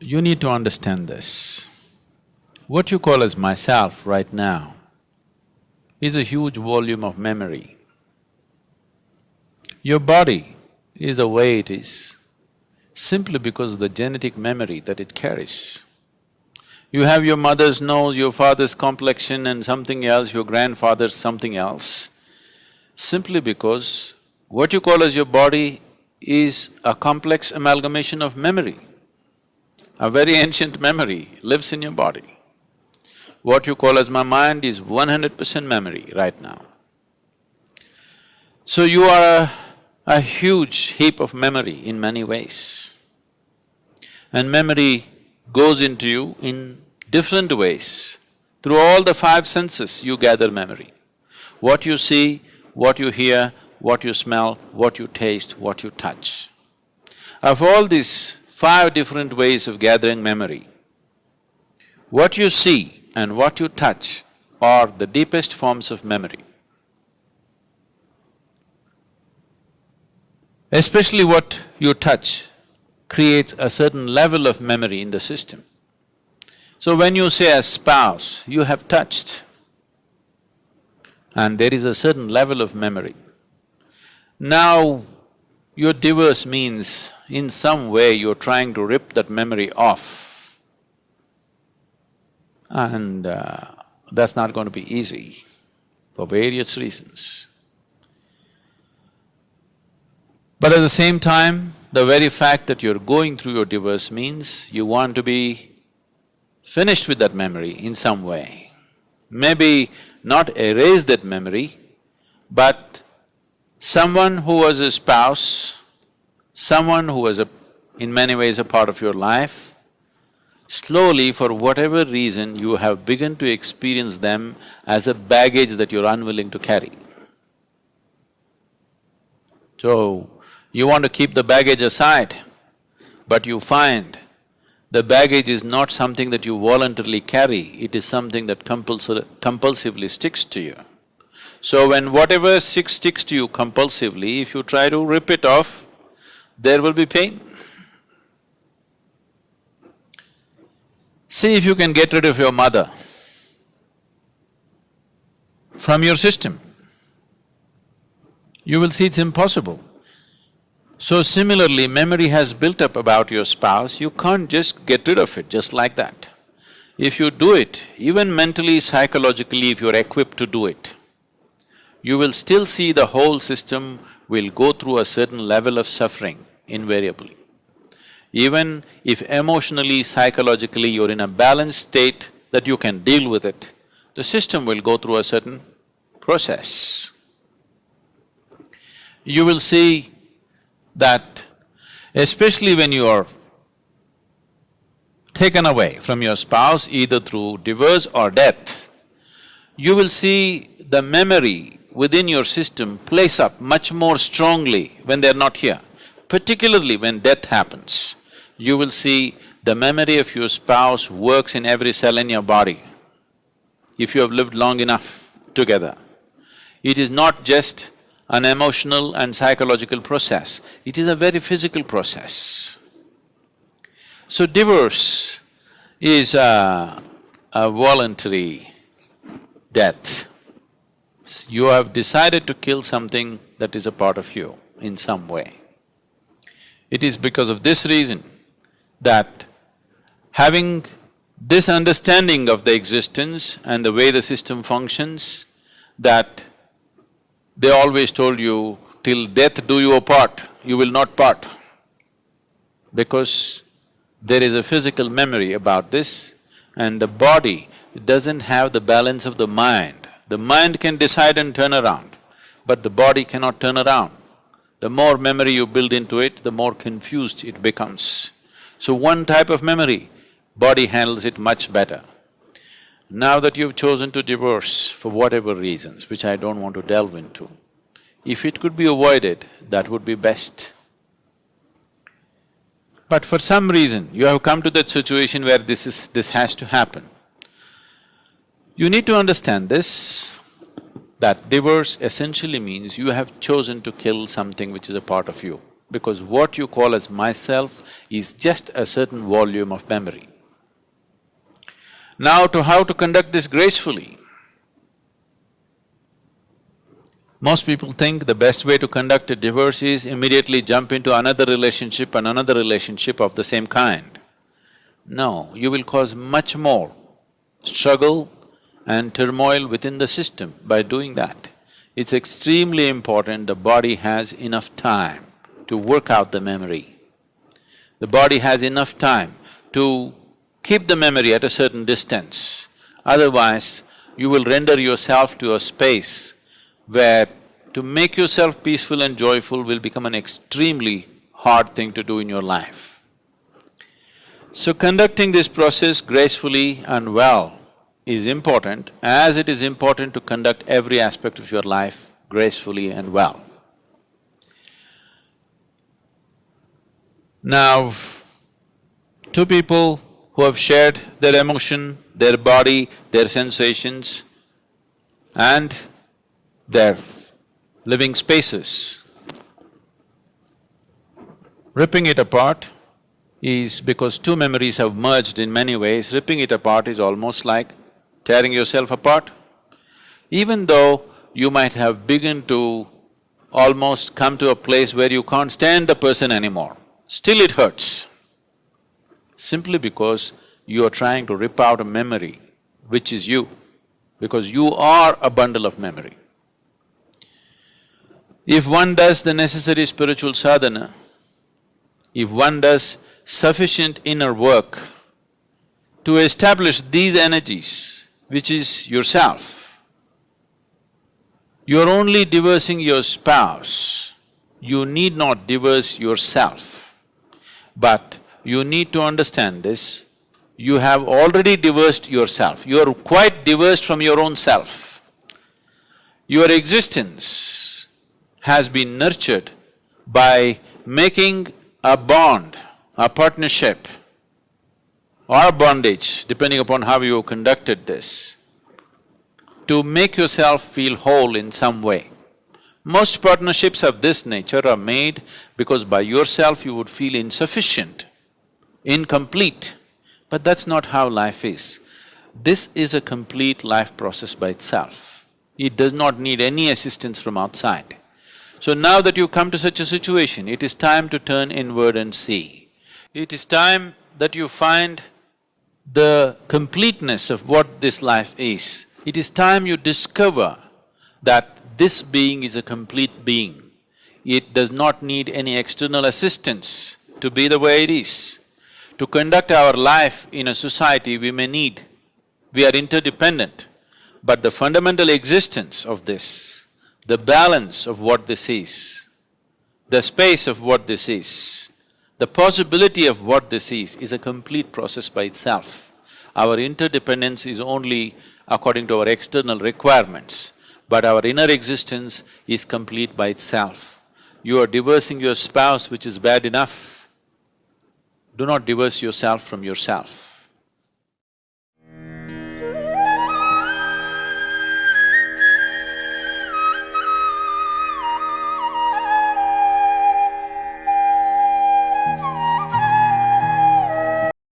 You need to understand this. What you call as myself right now is a huge volume of memory. Your body is the way it is simply because of the genetic memory that it carries. You have your mother's nose, your father's complexion and something else, your grandfather's something else, simply because what you call as your body is a complex amalgamation of memory. A very ancient memory lives in your body. What you call as my mind is 100% memory right now. So you are a huge heap of memory in many ways. And memory goes into you in different ways. Through all the five senses you gather memory. What you see, what you hear, what you smell, what you taste, what you touch. Of all these five different ways of gathering memory, what you see and what you touch are the deepest forms of memory. Especially what you touch creates a certain level of memory in the system. So when you say a spouse, you have touched, and there is a certain level of memory. Now, your divorce means in some way you're trying to rip that memory off, and that's not going to be easy for various reasons. But at the same time, the very fact that you're going through your divorce means you want to be finished with that memory in some way. Maybe not erase that memory, but someone who was a spouse, someone who was in many ways a part of your life, slowly for whatever reason you have begun to experience them as a baggage that you're unwilling to carry. So, you want to keep the baggage aside, but you find the baggage is not something that you voluntarily carry, it is something that compulsively sticks to you. So when whatever sticks to you compulsively, if you try to rip it off, there will be pain. See if you can get rid of your mother from your system. You will see it's impossible. So similarly, memory has built up about your spouse, you can't just get rid of it just like that. If you do it, even mentally, psychologically, if you're equipped to do it, you will still see the whole system will go through a certain level of suffering invariably. Even if emotionally, psychologically you're in a balanced state that you can deal with it, the system will go through a certain process. You will see that especially when you are taken away from your spouse, either through divorce or death, you will see the memory within your system plays up much more strongly when they're not here. Particularly when death happens, you will see the memory of your spouse works in every cell in your body, if you have lived long enough together. It is not just an emotional and psychological process, it is a very physical process. So divorce is a voluntary death. You have decided to kill something that is a part of you in some way. It is because of this reason that having this understanding of the existence and the way the system functions, that they always told you, till death do you apart, you will not part. Because there is a physical memory about this, and the body doesn't have the balance of the mind. The mind can decide and turn around, but the body cannot turn around. The more memory you build into it, the more confused it becomes. So one type of memory, body handles it much better. Now that you've chosen to divorce for whatever reasons, which I don't want to delve into, if it could be avoided, that would be best. But for some reason, you have come to that situation where this has to happen. You need to understand this, that divorce essentially means you have chosen to kill something which is a part of you. because what you call as myself is just a certain volume of memory. Now, to how to conduct this gracefully. Most people think the best way to conduct a divorce is immediately jump into another relationship and another relationship of the same kind. No, you will cause much more struggle and turmoil within the system by doing that. It's extremely important the body has enough time to work out the memory. The body has enough time to keep the memory at a certain distance. Otherwise, you will render yourself to a space where to make yourself peaceful and joyful will become an extremely hard thing to do in your life. So conducting this process gracefully and well is important, as it is important to conduct every aspect of your life gracefully and well. Now, two people who have shared their emotion, their body, their sensations and their living spaces. Ripping it apart is because two memories have merged in many ways. Ripping it apart is almost like tearing yourself apart. Even though you might have begun to almost come to a place where you can't stand the person anymore, still it hurts. Simply because you are trying to rip out a memory which is you, because you are a bundle of memory. If one does the necessary spiritual sadhana, if one does sufficient inner work to establish these energies, which is yourself, you're only divorcing your spouse, you need not divorce yourself. But you need to understand this, you have already divorced yourself, you are quite divorced from your own self. Your existence has been nurtured by making a bond, a partnership or bondage, depending upon how you conducted this, to make yourself feel whole in some way. Most partnerships of this nature are made because by yourself you would feel insufficient, incomplete, but that's not how life is. This is a complete life process by itself. It does not need any assistance from outside. So now that you come to such a situation, it is time to turn inward and see. It is time that you find the completeness of what this life is. It is time you discover that this being is a complete being. It does not need any external assistance to be the way it is. To conduct our life in a society we may need, we are interdependent, but the fundamental existence of this, the balance of what this is, the space of what this is, the possibility of what this is a complete process by itself. Our interdependence is only according to our external requirements, but our inner existence is complete by itself. You are divorcing your spouse, which is bad enough. Do not divorce yourself from yourself.